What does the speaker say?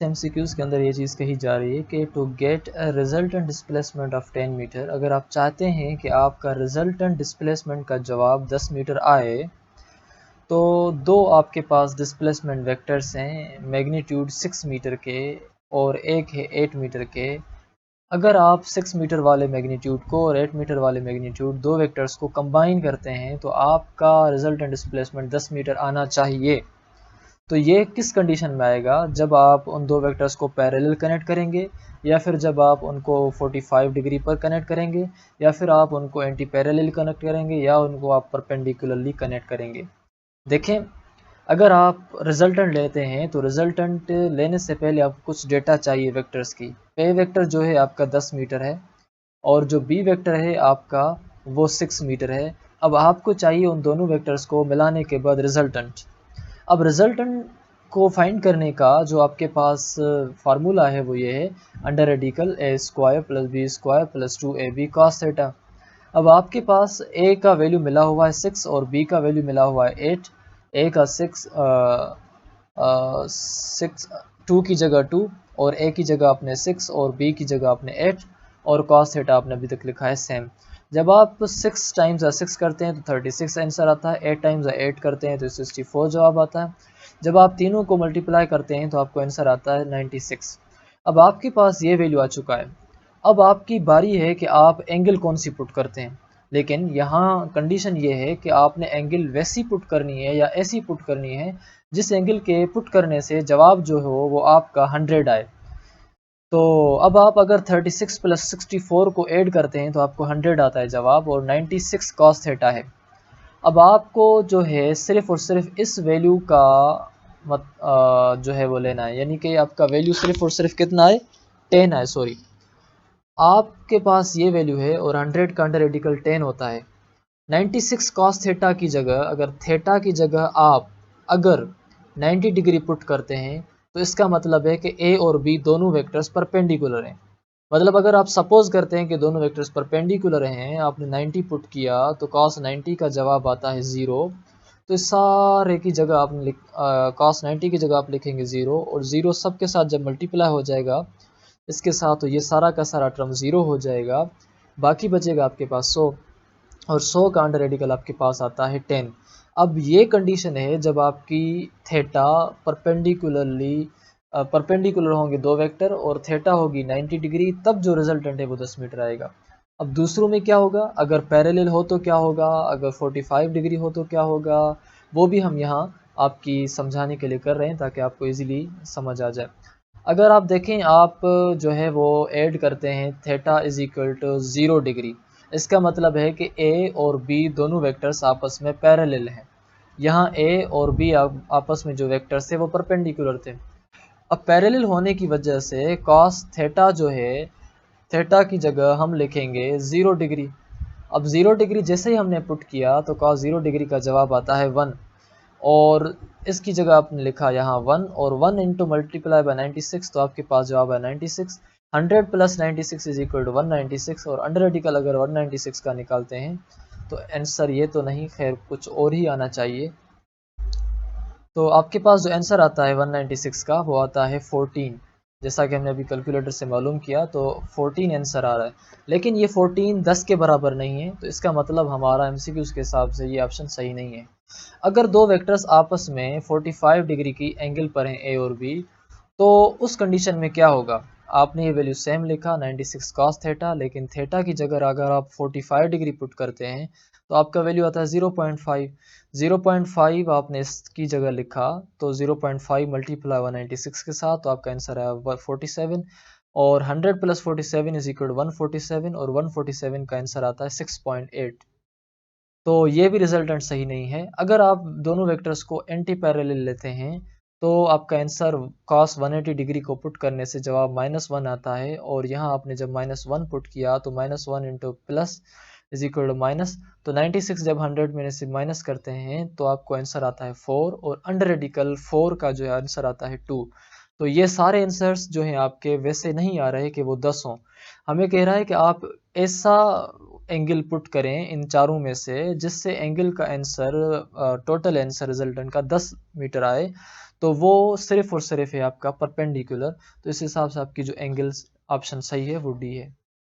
MCQs के अंदर ये चीज़ कही जा रही है कि to get a resultant displacement of 10 metre, अगर आप चाहते हैं कि आपका रिजल्टेंट डिस्प्लेसमेंट का जवाब 10 मीटर आए तो दो आपके पास डिस्प्लेसमेंट वेक्टर्स हैं मैग्नीट्यूड 6 मीटर के और एक है 8 मीटर के। अगर आप 6 मीटर वाले मैग्नीट्यूड को और 8 मीटर वाले मैग्नीट्यूड दो वेक्टर्स को कंबाइन करते हैं तो आपका रिजल्टेंट डिस्प्लेसमेंट 10 मीटर आना चाहिए। तो ये किस कंडीशन में आएगा? जब आप उन दो वेक्टर्स को पैरेलल कनेक्ट करेंगे, या फिर जब आप उनको 45 डिग्री पर कनेक्ट करेंगे, या फिर आप उनको एंटी पैरेलल कनेक्ट करेंगे, या उनको आप परपेंडिकुलरली कनेक्ट करेंगे। देखें, अगर आप रिजल्टेंट लेते हैं तो रिजल्टेंट लेने से पहले आपको कुछ डेटा चाहिए वेक्टर्स की। ए वेक्टर जो है आपका 10 मीटर है और जो बी वेक्टर है आपका वो 6 मीटर है। अब आपको चाहिए उन दोनों वेक्टर्स को मिलाने के बाद रिजल्टेंट। अब रिजल्टेंट को फाइंड करने का जो आपके पास फार्मूला है वो ये है, under radical A square plus B square plus 2ab cos theta. अब आपके पास ए का वैल्यू मिला हुआ है 6 और बी का वैल्यू मिला हुआ है 8। ए का 6 2 की जगह 2 और ए की जगह आपने 6 और बी की जगह आपने 8 और cos थीटा आपने अभी तक लिखा है सेम। जब आप 6 टाइम्स 6 करते हैं तो 36 आंसर आता है, 8 टाइम्स 8 करते हैं तो 64 जवाब आता है। जब आप तीनों को मल्टीप्लाई करते हैं तो आपको आंसर आता है 96। अब आपके पास ये वैल्यू आ चुका है। अब आपकी बारी है कि आप एंगल कौन सी पुट करते हैं, लेकिन यहाँ कंडीशन ये है कि आपने एंगल वैसी पुट करनी है या ऐसी पुट करनी है जिस एंगल के पुट करने से जवाब जो हो वो आपका 100 आए। तो अब आप अगर 36 प्लस 64 को ऐड करते हैं तो आपको 100 आता है जवाब और 96 cos थीटा है। अब आपको जो है सिर्फ और सिर्फ इस वैल्यू का जो है वो लेना है, यानी कि आपका वैल्यू सिर्फ और सिर्फ कितना है, 10 है। सॉरी, आपके पास ये वैल्यू है और 100 का अंडर रेडिकल 10 होता है। 96 cos थीटा की जगह अगर थीटा की जगह आप अगर 90 डिग्री पुट करते हैं तो इसका मतलब है कि ए और बी दोनों वेक्टर्स परपेंडिकुलर हैं। मतलब अगर आप सपोज करते हैं कि दोनों वेक्टर्स परपेंडिकुलर हैं, आपने 90 पुट किया तो cos 90 का जवाब आता है 0। तो इस सारे की जगह आपने cos 90 की जगह आप लिखेंगे 0 और 0 सब के साथ जब मल्टीप्लाई हो जाएगा इसके साथ तो ये सारा का सारा टर्म 0 हो जाएगा, बाकी बचेगा आपके पास 100 और 100 का अंडर रेडिकल आपके पास आता है 10। अब ये कंडीशन है जब आपकी थीटा परपेंडिकुलर होंगे दो वेक्टर और थीटा होगी 90 डिग्री, तब जो रिजल्टेंट है वो 10 मीटर आएगा। अब दूसरों में क्या होगा, अगर पैरेलल हो तो क्या होगा, अगर 45 डिग्री हो तो क्या होगा, वो भी हम यहाँ आपकी समझाने के लिए कर रहे हैं ताकि आपको इजीली समझ आ जाए। अगर आप देखें, आप जो है वो ऐड करते हैं theta is equal to 0 degree, इसका मतलब है कि ए और बी दोनों वेक्टर्स आपस में पैरेलल हैं। यहाँ ए और बी आपस में जो वेक्टर्स थे वो परपेंडिकुलर थे। अब पैरेलल होने की वजह से cos थीटा जो है, थीटा की जगह हम लिखेंगे 0 डिग्री। अब 0 डिग्री जैसे ही हमने पुट किया तो cos 0 डिग्री का जवाब आता है 1 और इसकी जगह आपने लिखा यहाँ 1 और 1 इंटू मल्टीप्लाई बाय 96 तो आपके पास जवाब है 96। 100 प्लस 96 इज इक्वल टू 196 और अंडर रेडिकल अगर 196 का निकालते हैं तो आंसर ये तो नहीं, खैर कुछ और ही आना चाहिए। तो आपके पास जो आंसर आता है 196 का वो आता है 14। जैसा कि हमने अभी कैलकुलेटर से मालूम किया तो 14 आंसर आ रहा है, लेकिन ये 14 10 के बराबर नहीं है, तो इसका मतलब हमारा एमसीक्यूज के हिसाब से ये ऑप्शन सही नहीं है। अगर दो वेक्टर्स आपस में 45 डिग्री की एंगल पर हैं ए और बी, तो उस कंडीशन में क्या होगा, आपने ये वैल्यू सेम लिखा 96 cos थीटा, लेकिन थीटा की जगह अगर आप 45 डिग्री पुट करते हैं तो आपका वैल्यू आता है 0.5। 0.5 आपने इसकी जगह लिखा तो 0.5 मल्टीप्लाई 196 के साथ तो आपका आंसर है 47 और 100 प्लस 47 इज इक्वल 147 और 147 का आंसर आता है 6.8। तो ये भी रिजल्टेंट सही नहीं है। अगर आप दोनों वेक्टर्स को एंटी पैरेलल लेते हैं तो आपका आंसर cos 180 डिग्री को पुट करने से जवाब -1 आता है और यहाँ आपने जब -1 पुट किया तो -1 into plus is equal to minus, तो 96 जब 100 में से माइनस करते हैं तो आपको आंसर आता है 4 और अंडर रेडिकल 4 का जो है आंसर आता है 2। तो ये सारे आंसर्स जो हैं आपके वैसे नहीं आ रहे कि वो 10 हों, हमें कह रहा है कि आप ऐसा एंगल पुट करें इन चारों में से जिससे एंगल का आंसर टोटल आंसर रिजल्टेंट का 10 मीटर आए। तो वो सिर्फ और सिर्फ है आपका परपेंडिकुलर। तो इस हिसाब से आपकी जो एंगल्स ऑप्शन सही है वो डी है।